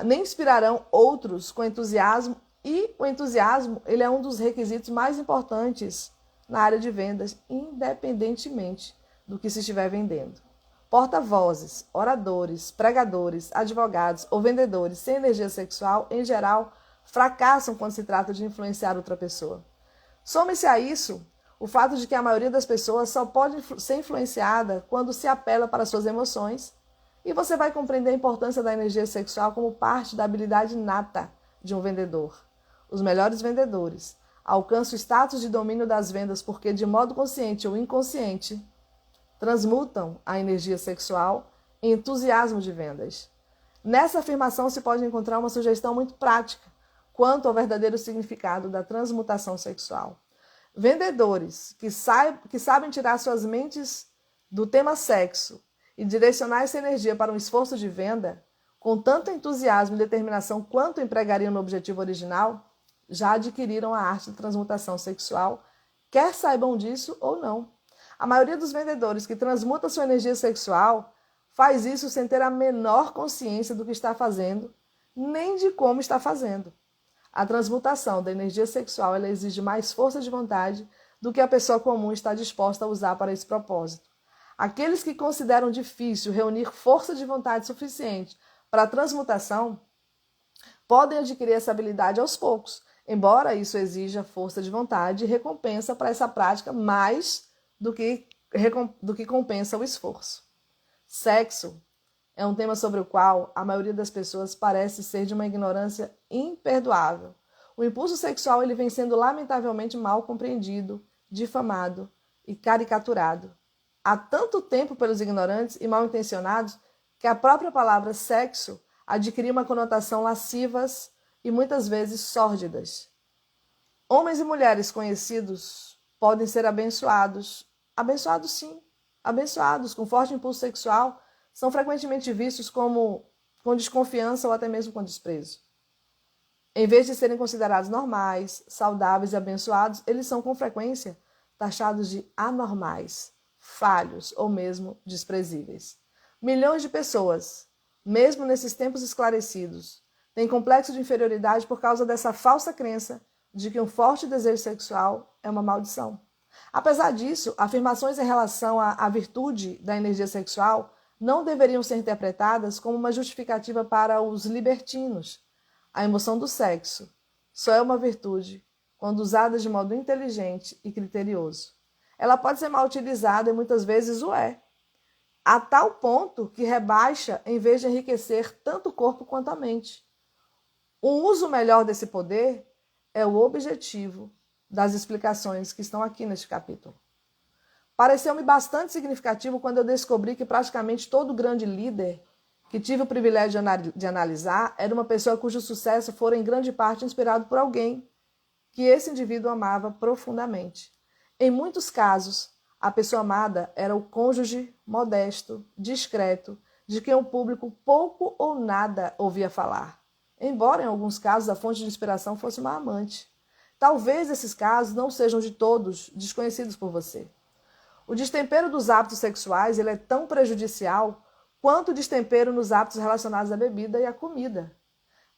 nem inspirarão outros com entusiasmo, e o entusiasmo ele é um dos requisitos mais importantes na área de vendas, independentemente do que se estiver vendendo. Porta-vozes, oradores, pregadores, advogados ou vendedores sem energia sexual, em geral, fracassam quando se trata de influenciar outra pessoa. Some-se a isso o fato de que a maioria das pessoas só pode ser influenciada quando se apela para suas emoções, e você vai compreender a importância da energia sexual como parte da habilidade inata de um vendedor. Os melhores vendedores, alcança o status de domínio das vendas porque, de modo consciente ou inconsciente, transmutam a energia sexual em entusiasmo de vendas. Nessa afirmação se pode encontrar uma sugestão muito prática quanto ao verdadeiro significado da transmutação sexual. Vendedores que sabem tirar suas mentes do tema sexo e direcionar essa energia para um esforço de venda, com tanto entusiasmo e determinação quanto empregariam no objetivo original, já adquiriram a arte de transmutação sexual, quer saibam disso ou não. A maioria dos vendedores que transmuta sua energia sexual faz isso sem ter a menor consciência do que está fazendo, nem de como está fazendo. A transmutação da energia sexual ela exige mais força de vontade do que a pessoa comum está disposta a usar para esse propósito. Aqueles que consideram difícil reunir força de vontade suficiente para a transmutação podem adquirir essa habilidade aos poucos, embora isso exija força de vontade e recompensa para essa prática mais do que compensa o esforço. Sexo é um tema sobre o qual a maioria das pessoas parece ser de uma ignorância imperdoável. O impulso sexual ele vem sendo lamentavelmente mal compreendido, difamado e caricaturado há tanto tempo pelos ignorantes e mal intencionados que a própria palavra sexo adquiriu uma conotação lascivas e muitas vezes sórdidas. Homens e mulheres conhecidos podem ser abençoados sim, abençoados com forte impulso sexual, são frequentemente vistos com desconfiança ou até mesmo com desprezo. Em vez de serem considerados normais, saudáveis e abençoados, eles são com frequência taxados de anormais, falhos ou mesmo desprezíveis. Milhões de pessoas, mesmo nesses tempos esclarecidos, têm complexo de inferioridade por causa dessa falsa crença de que um forte desejo sexual é uma maldição. Apesar disso, afirmações em relação à virtude da energia sexual não deveriam ser interpretadas como uma justificativa para os libertinos. A emoção do sexo só é uma virtude quando usada de modo inteligente e criterioso. Ela pode ser mal utilizada e muitas vezes o é, a tal ponto que rebaixa em vez de enriquecer tanto o corpo quanto a mente. Um uso melhor desse poder é o objetivo das explicações que estão aqui neste capítulo. Pareceu-me bastante significativo quando eu descobri que praticamente todo grande líder que tive o privilégio de analisar era uma pessoa cujo sucesso fora em grande parte inspirado por alguém que esse indivíduo amava profundamente. Em muitos casos, a pessoa amada era o cônjuge modesto, discreto, de quem o público pouco ou nada ouvia falar, embora em alguns casos a fonte de inspiração fosse uma amante. Talvez esses casos não sejam de todos desconhecidos por você. O destempero dos hábitos sexuais ele é tão prejudicial quanto o destempero nos hábitos relacionados à bebida e à comida.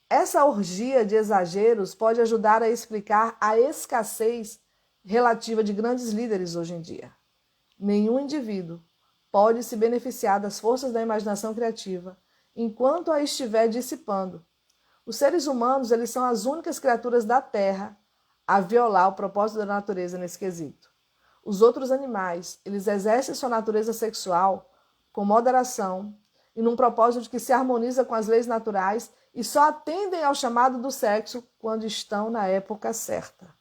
Essa orgia de exageros pode ajudar a explicar a escassez relativa de grandes líderes hoje em dia. Nenhum indivíduo pode se beneficiar das forças da imaginação criativa enquanto a estiver dissipando. Os seres humanos eles são as únicas criaturas da Terra a violar o propósito da natureza nesse quesito. Os outros animais, eles exercem sua natureza sexual com moderação e num propósito de que se harmoniza com as leis naturais e só atendem ao chamado do sexo quando estão na época certa.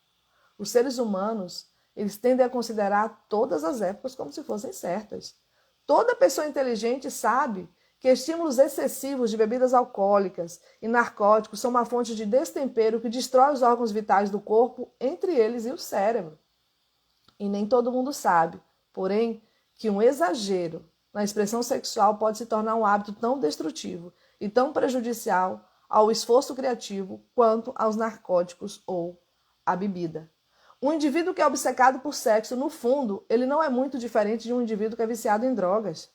Os seres humanos, eles tendem a considerar todas as épocas como se fossem certas. Toda pessoa inteligente sabe que estímulos excessivos de bebidas alcoólicas e narcóticos são uma fonte de destempero que destrói os órgãos vitais do corpo, entre eles e o cérebro. E nem todo mundo sabe, porém, que um exagero na expressão sexual pode se tornar um hábito tão destrutivo e tão prejudicial ao esforço criativo quanto aos narcóticos ou à bebida. Um indivíduo que é obcecado por sexo, no fundo, ele não é muito diferente de um indivíduo que é viciado em drogas.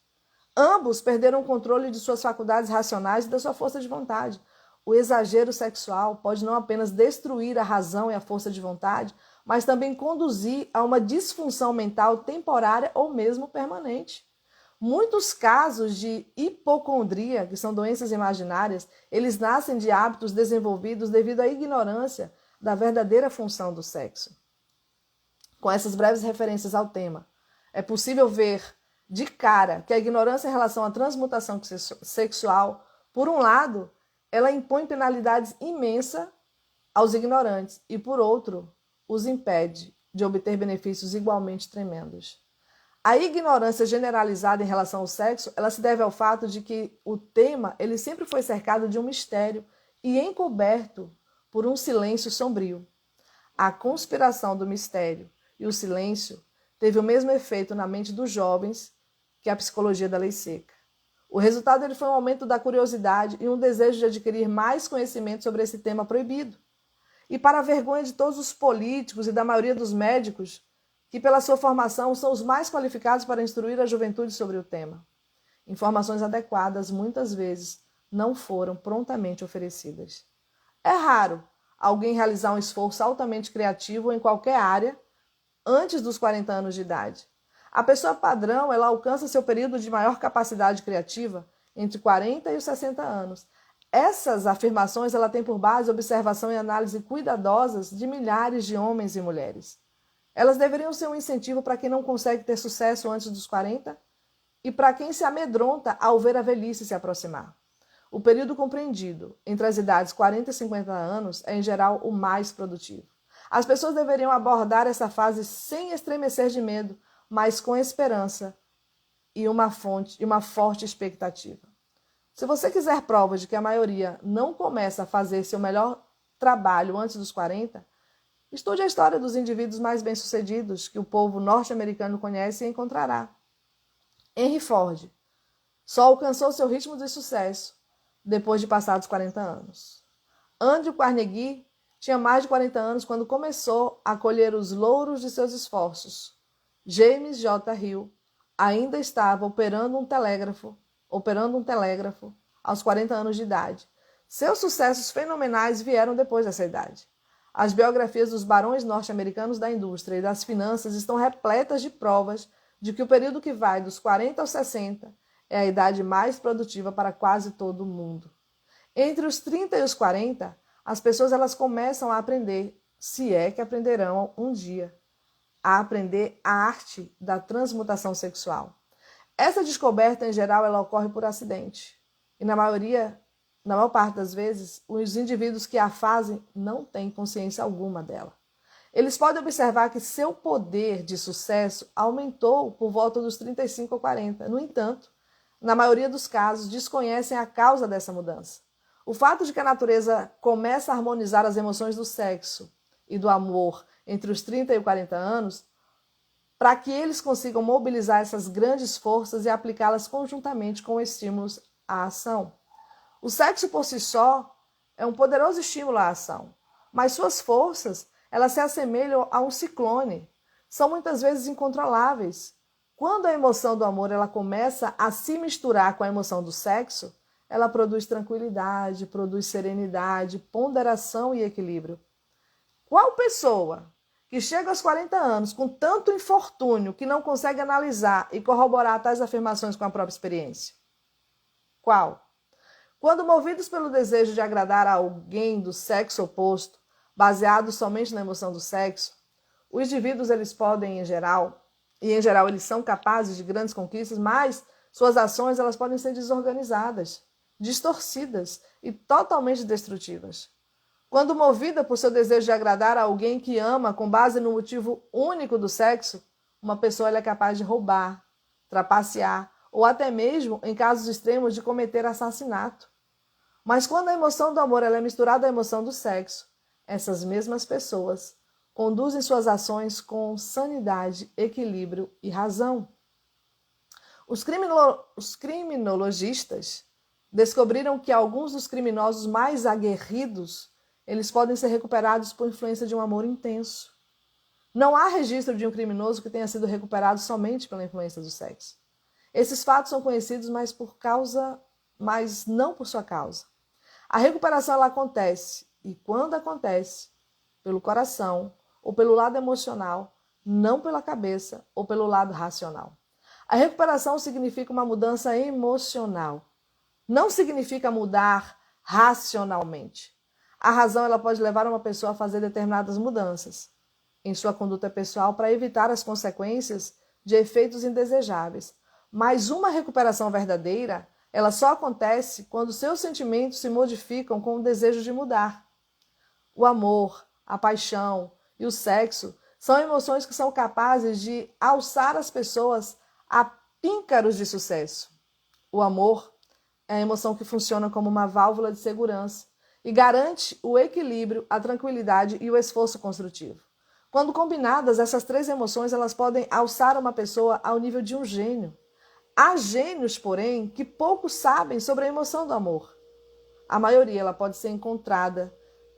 Ambos perderam o controle de suas faculdades racionais e da sua força de vontade. O exagero sexual pode não apenas destruir a razão e a força de vontade, mas também conduzir a uma disfunção mental temporária ou mesmo permanente. Muitos casos de hipocondria, que são doenças imaginárias, eles nascem de hábitos desenvolvidos devido à ignorância da verdadeira função do sexo. Com essas breves referências ao tema, é possível ver de cara que a ignorância em relação à transmutação sexual, por um lado, ela impõe penalidades imensas aos ignorantes e, por outro, os impede de obter benefícios igualmente tremendos. A ignorância generalizada em relação ao sexo, ela se deve ao fato de que o tema ele sempre foi cercado de um mistério e encoberto por um silêncio sombrio. A conspiração do mistério e o silêncio teve o mesmo efeito na mente dos jovens que a psicologia da lei seca. O resultado ele foi um aumento da curiosidade e um desejo de adquirir mais conhecimento sobre esse tema proibido. E para a vergonha de todos os políticos e da maioria dos médicos, que pela sua formação são os mais qualificados para instruir a juventude sobre o tema. Informações adequadas, muitas vezes, não foram prontamente oferecidas. É raro alguém realizar um esforço altamente criativo em qualquer área antes dos 40 anos de idade. A pessoa padrão ela alcança seu período de maior capacidade criativa entre 40 e os 60 anos. Essas afirmações ela tem por base observação e análise cuidadosas de milhares de homens e mulheres. Elas deveriam ser um incentivo para quem não consegue ter sucesso antes dos 40 e para quem se amedronta ao ver a velhice se aproximar. O período compreendido entre as idades 40 e 50 anos é, em geral, o mais produtivo. As pessoas deveriam abordar essa fase sem estremecer de medo, mas com esperança e uma forte expectativa. Se você quiser provas de que a maioria não começa a fazer seu melhor trabalho antes dos 40, estude a história dos indivíduos mais bem-sucedidos que o povo norte-americano conhece e encontrará. Henry Ford só alcançou seu ritmo de sucesso depois de passados 40 anos. Andrew Carnegie tinha mais de 40 anos quando começou a colher os louros de seus esforços. James J. Hill ainda estava operando um telégrafo aos 40 anos de idade. Seus sucessos fenomenais vieram depois dessa idade. As biografias dos barões norte-americanos da indústria e das finanças estão repletas de provas de que o período que vai dos 40 aos 60 é a idade mais produtiva para quase todo o mundo. Entre os 30 e os 40, as pessoas elas começam a aprender, se é que aprenderão um dia, a aprender a arte da transmutação sexual. Essa descoberta, em geral, ela ocorre por acidente. E na maior parte das vezes, os indivíduos que a fazem não têm consciência alguma dela. Eles podem observar que seu poder de sucesso aumentou por volta dos 35 ou 40. No entanto, na maioria dos casos, desconhecem a causa dessa mudança. O fato de que a natureza começa a harmonizar as emoções do sexo e do amor entre os 30 e os 40 anos, para que eles consigam mobilizar essas grandes forças e aplicá-las conjuntamente com estímulos à ação. O sexo por si só é um poderoso estímulo à ação, mas suas forças elas se assemelham a um ciclone. São muitas vezes incontroláveis. Quando a emoção do amor ela começa a se misturar com a emoção do sexo, ela produz tranquilidade, produz serenidade, ponderação e equilíbrio. Qual pessoa que chega aos 40 anos com tanto infortúnio que não consegue analisar e corroborar tais afirmações com a própria experiência? Qual? Quando movidos pelo desejo de agradar a alguém do sexo oposto, baseado somente na emoção do sexo, os indivíduos eles podem, em geral eles são capazes de grandes conquistas, mas suas ações elas podem ser desorganizadas, distorcidas e totalmente destrutivas. Quando movida por seu desejo de agradar a alguém que ama com base no motivo único do sexo, uma pessoa ela é capaz de roubar, trapacear ou até mesmo, em casos extremos, de cometer assassinato. Mas quando a emoção do amor ela é misturada à emoção do sexo, essas mesmas pessoas conduzem suas ações com sanidade, equilíbrio e razão. Os criminologistas descobriram que alguns dos criminosos mais aguerridos eles podem ser recuperados por influência de um amor intenso. Não há registro de um criminoso que tenha sido recuperado somente pela influência do sexo. Esses fatos são conhecidos, mas não por sua causa. A recuperação ela acontece, e quando acontece, pelo coração ou pelo lado emocional, não pela cabeça ou pelo lado racional. A recuperação significa uma mudança emocional. Não significa mudar racionalmente. A razão ela pode levar uma pessoa a fazer determinadas mudanças em sua conduta pessoal para evitar as consequências de efeitos indesejáveis. Mas uma recuperação verdadeira, ela só acontece quando seus sentimentos se modificam com o desejo de mudar. O amor, a paixão e o sexo são emoções que são capazes de alçar as pessoas a píncaros de sucesso. O amor é a emoção que funciona como uma válvula de segurança e garante o equilíbrio, a tranquilidade e o esforço construtivo. Quando combinadas, essas três emoções elas podem alçar uma pessoa ao nível de um gênio. Há gênios, porém, que pouco sabem sobre a emoção do amor. A maioria ela pode ser encontrada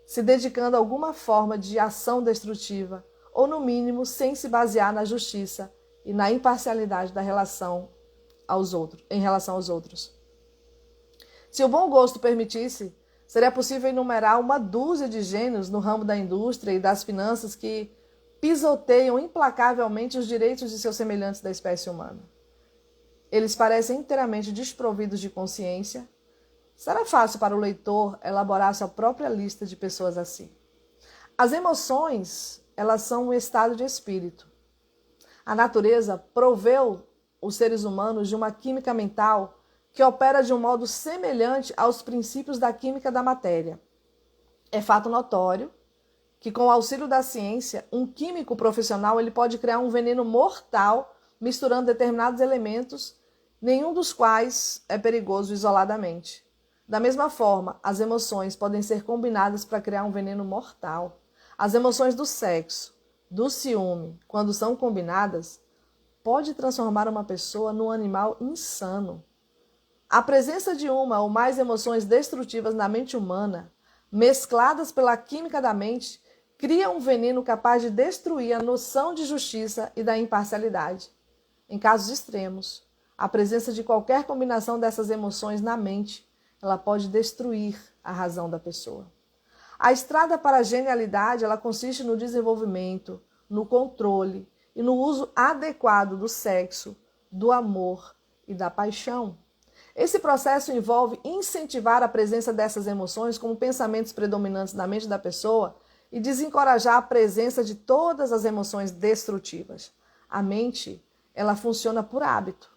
se dedicando a alguma forma de ação destrutiva ou, no mínimo, sem se basear na justiça e na imparcialidade da relação em relação aos outros. Se o bom gosto permitisse, seria possível enumerar uma dúzia de gênios no ramo da indústria e das finanças que pisoteiam implacavelmente os direitos de seus semelhantes da espécie humana. Eles parecem inteiramente desprovidos de consciência. Será fácil para o leitor elaborar sua própria lista de pessoas assim. As emoções, elas são um estado de espírito. A natureza proveu os seres humanos de uma química mental que opera de um modo semelhante aos princípios da química da matéria. É fato notório que, com o auxílio da ciência, um químico profissional ele pode criar um veneno mortal misturando determinados elementos, nenhum dos quais é perigoso isoladamente. Da mesma forma, as emoções podem ser combinadas para criar um veneno mortal. As emoções do sexo, do ciúme, quando são combinadas, pode transformar uma pessoa num animal insano. A presença de uma ou mais emoções destrutivas na mente humana, mescladas pela química da mente, cria um veneno capaz de destruir a noção de justiça e da imparcialidade. Em casos extremos, a presença de qualquer combinação dessas emoções na mente ela pode destruir a razão da pessoa. A estrada para a genialidade, ela consiste no desenvolvimento, no controle e no uso adequado do sexo, do amor e da paixão. Esse processo envolve incentivar a presença dessas emoções como pensamentos predominantes na mente da pessoa e desencorajar a presença de todas as emoções destrutivas. A mente, ela funciona por hábito.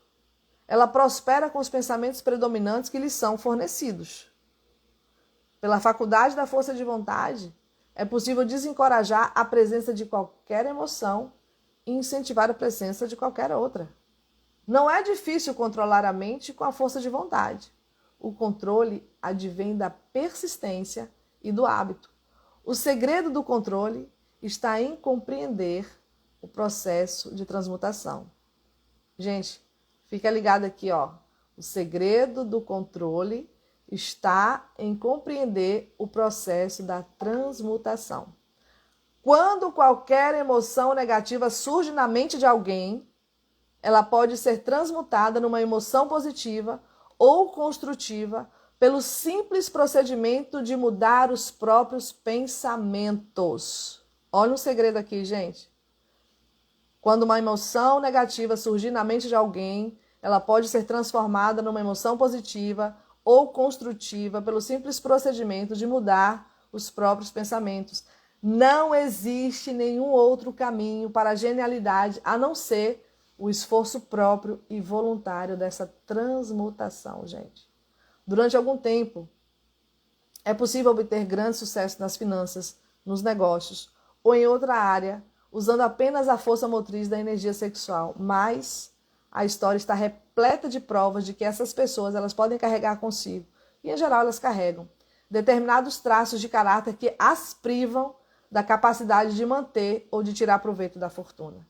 Ela prospera com os pensamentos predominantes que lhes são fornecidos. Pela faculdade da força de vontade, é possível desencorajar a presença de qualquer emoção e incentivar a presença de qualquer outra. Não é difícil controlar a mente com a força de vontade. O controle advém da persistência e do hábito. O segredo do controle está em compreender o processo de transmutação. Gente, fica ligado aqui, ó. O segredo do controle está em compreender o processo da transmutação. Quando qualquer emoção negativa surge na mente de alguém, ela pode ser transmutada numa emoção positiva ou construtiva pelo simples procedimento de mudar os próprios pensamentos. Olha um segredo aqui, gente. Quando uma emoção negativa surgir na mente de alguém, ela pode ser transformada numa emoção positiva ou construtiva pelo simples procedimento de mudar os próprios pensamentos. Não existe nenhum outro caminho para a genialidade a não ser o esforço próprio e voluntário dessa transmutação, gente. Durante algum tempo, é possível obter grande sucesso nas finanças, nos negócios ou em outra área, usando apenas a força motriz da energia sexual, mas a história está repleta de provas de que essas pessoas elas podem carregar consigo, e em geral elas carregam, determinados traços de caráter que as privam da capacidade de manter ou de tirar proveito da fortuna.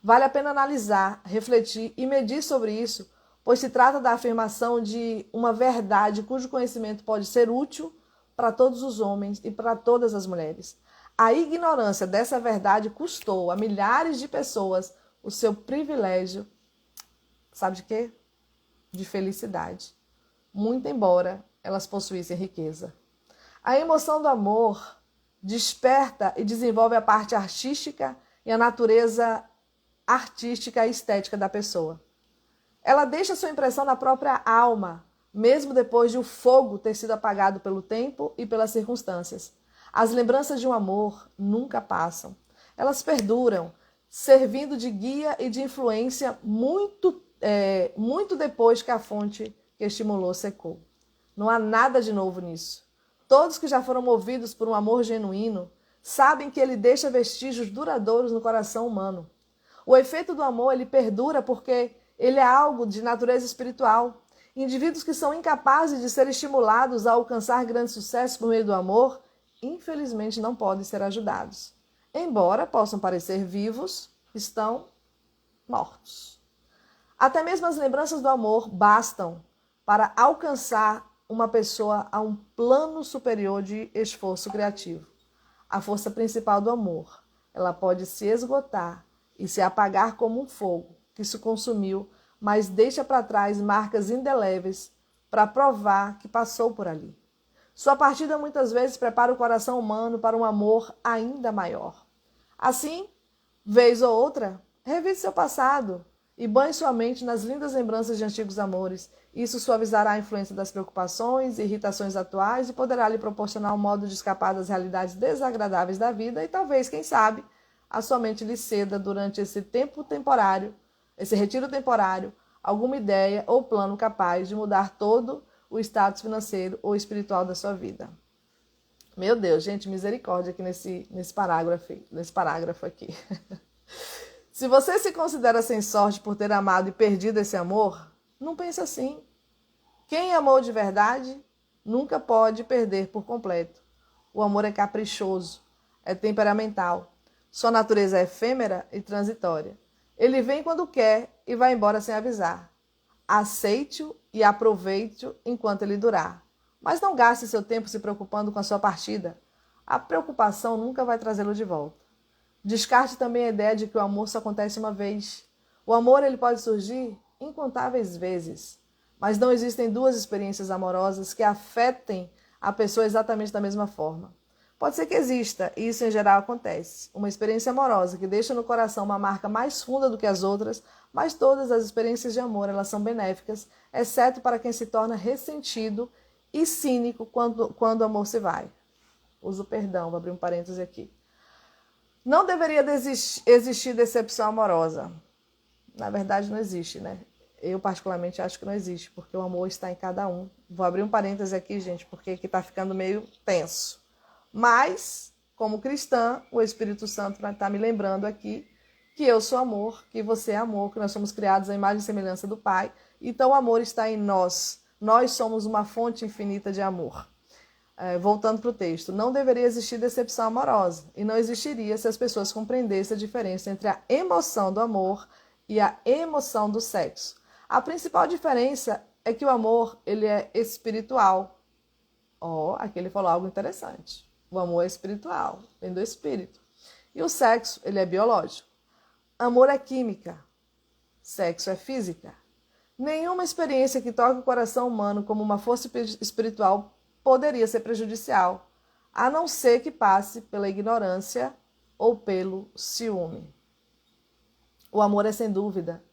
Vale a pena analisar, refletir e medir sobre isso, pois se trata da afirmação de uma verdade cujo conhecimento pode ser útil para todos os homens e para todas as mulheres. A ignorância dessa verdade custou a milhares de pessoas o seu privilégio, sabe de quê? De felicidade, muito embora elas possuíssem riqueza. A emoção do amor desperta e desenvolve a parte artística e a natureza artística e estética da pessoa. Ela deixa sua impressão na própria alma, mesmo depois de o fogo ter sido apagado pelo tempo e pelas circunstâncias. As lembranças de um amor nunca passam. Elas perduram, servindo de guia e de influência muito depois que a fonte que estimulou secou. Não há nada de novo nisso. Todos que já foram movidos por um amor genuíno sabem que ele deixa vestígios duradouros no coração humano. O efeito do amor, ele perdura porque ele é algo de natureza espiritual. Indivíduos que são incapazes de ser estimulados a alcançar grande sucesso por meio do amor, infelizmente não podem ser ajudados. Embora possam parecer vivos, estão mortos. Até mesmo as lembranças do amor bastam para alcançar uma pessoa a um plano superior de esforço criativo. A força principal do amor, ela pode se esgotar e se apagar como um fogo que se consumiu, mas deixa para trás marcas indeléveis para provar que passou por ali. Sua partida muitas vezes prepara o coração humano para um amor ainda maior. Assim, vez ou outra, revise seu passado e banhe sua mente nas lindas lembranças de antigos amores. Isso suavizará a influência das preocupações e irritações atuais e poderá lhe proporcionar um modo de escapar das realidades desagradáveis da vida e talvez, quem sabe, a sua mente lhe ceda durante esse retiro temporário, alguma ideia ou plano capaz de mudar todo o status financeiro ou espiritual da sua vida. Meu Deus, gente, misericórdia aqui nesse parágrafo aqui. Se você se considera sem sorte por ter amado e perdido esse amor, não pense assim. Quem amou de verdade nunca pode perder por completo. O amor é caprichoso, é temperamental. Sua natureza é efêmera e transitória. Ele vem quando quer e vai embora sem avisar. Aceite-o e aproveite-o enquanto ele durar. Mas não gaste seu tempo se preocupando com a sua partida. A preocupação nunca vai trazê-lo de volta. Descarte também a ideia de que o amor só acontece uma vez. O amor ele pode surgir incontáveis vezes, mas não existem duas experiências amorosas que afetem a pessoa exatamente da mesma forma. Pode ser que exista, e isso em geral acontece, uma experiência amorosa que deixa no coração uma marca mais funda do que as outras, mas todas as experiências de amor elas são benéficas, exceto para quem se torna ressentido e cínico quando o amor se vai. Uso perdão, vou abrir um parêntese aqui. Não deveria existir decepção amorosa. Na verdade, não existe, né? Eu, particularmente, acho que não existe, porque o amor está em cada um. Vou abrir um parêntese aqui, gente, porque aqui está ficando meio tenso. Mas, como cristã, o Espírito Santo está me lembrando aqui que eu sou amor, que você é amor, que nós somos criados à imagem e semelhança do Pai. Então, o amor está em nós. Nós somos uma fonte infinita de amor. Voltando para o texto, não deveria existir decepção amorosa e não existiria se as pessoas compreendessem a diferença entre a emoção do amor e a emoção do sexo. A principal diferença é que o amor ele é espiritual. Aqui ele falou algo interessante. O amor é espiritual, vem do espírito. E o sexo ele é biológico. Amor é química, sexo é física. Nenhuma experiência que toque o coração humano como uma força espiritual poderia ser prejudicial, a não ser que passe pela ignorância ou pelo ciúme. O amor é sem dúvida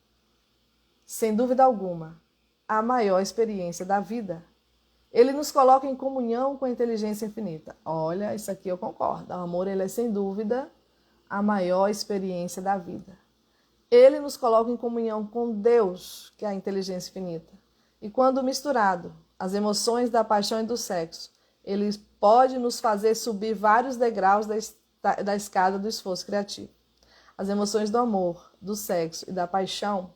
alguma, a maior experiência da vida. Ele nos coloca em comunhão com a inteligência infinita. Olha, isso aqui eu concordo. O amor ele é sem dúvida a maior experiência da vida. Ele nos coloca em comunhão com Deus, que é a inteligência infinita. E quando misturado, as emoções da paixão e do sexo, ele pode nos fazer subir vários degraus da escada do esforço criativo. As emoções do amor, do sexo e da paixão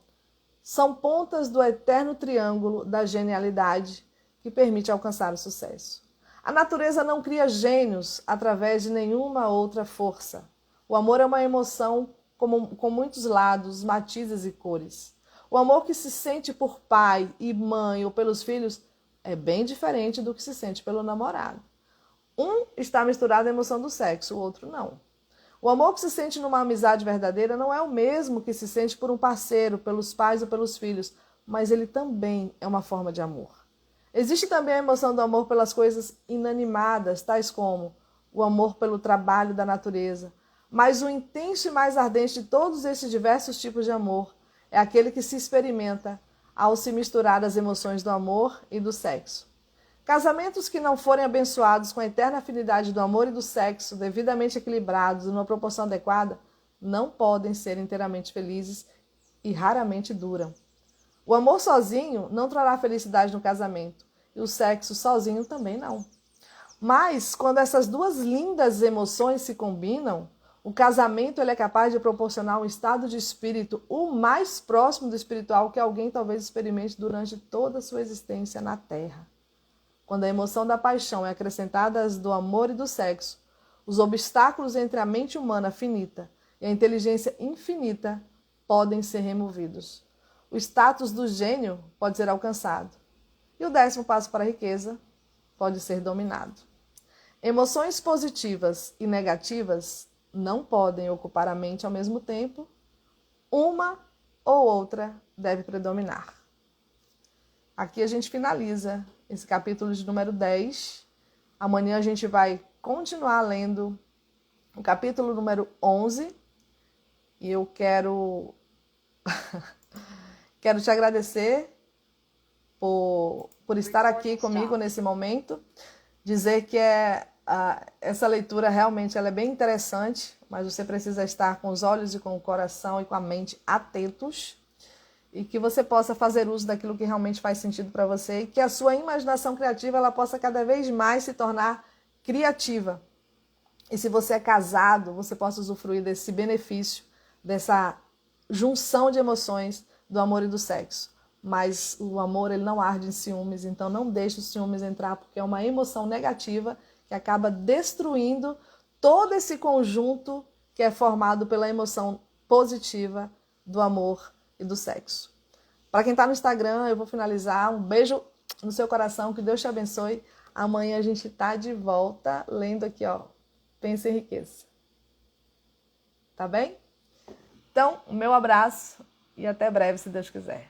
são pontas do eterno triângulo da genialidade que permite alcançar o sucesso. A natureza não cria gênios através de nenhuma outra força. O amor é uma emoção com muitos lados, matizes e cores. O amor que se sente por pai e mãe ou pelos filhos é bem diferente do que se sente pelo namorado. Um está misturado à emoção do sexo, o outro não. O amor que se sente numa amizade verdadeira não é o mesmo que se sente por um parceiro, pelos pais ou pelos filhos, mas ele também é uma forma de amor. Existe também a emoção do amor pelas coisas inanimadas, tais como o amor pelo trabalho da natureza. Mas o intenso e mais ardente de todos esses diversos tipos de amor é aquele que se experimenta ao se misturar as emoções do amor e do sexo. Casamentos que não forem abençoados com a eterna afinidade do amor e do sexo, devidamente equilibrados numa proporção adequada, não podem ser inteiramente felizes e raramente duram. O amor sozinho não trará felicidade no casamento, e o sexo sozinho também não. Mas, quando essas duas lindas emoções se combinam, o casamento ele é capaz de proporcionar um estado de espírito o mais próximo do espiritual que alguém talvez experimente durante toda a sua existência na Terra. Quando a emoção da paixão é acrescentada às do amor e do sexo, os obstáculos entre a mente humana finita e a inteligência infinita podem ser removidos. O status do gênio pode ser alcançado. E o 10º passo para a riqueza pode ser dominado. Emoções positivas e negativas não podem ocupar a mente ao mesmo tempo. Uma ou outra deve predominar. Aqui a gente finaliza esse capítulo de número 10. Amanhã a gente vai continuar lendo o capítulo número 11. E eu quero te agradecer por estar aqui comigo nesse momento. Dizer que essa leitura realmente ela é bem interessante, mas você precisa estar com os olhos e com o coração e com a mente atentos e que você possa fazer uso daquilo que realmente faz sentido para você e que a sua imaginação criativa ela possa cada vez mais se tornar criativa. E se você é casado, você possa usufruir desse benefício, dessa junção de emoções do amor e do sexo. Mas o amor ele não arde em ciúmes, então não deixe os ciúmes entrar, porque é uma emoção negativa que acaba destruindo todo esse conjunto que é formado pela emoção positiva do amor e do sexo. Para quem está no Instagram, eu vou finalizar. Um beijo no seu coração, que Deus te abençoe. Amanhã a gente está de volta lendo aqui, ó, Pense em Riqueza. Tá bem? Então, o meu abraço e até breve, se Deus quiser.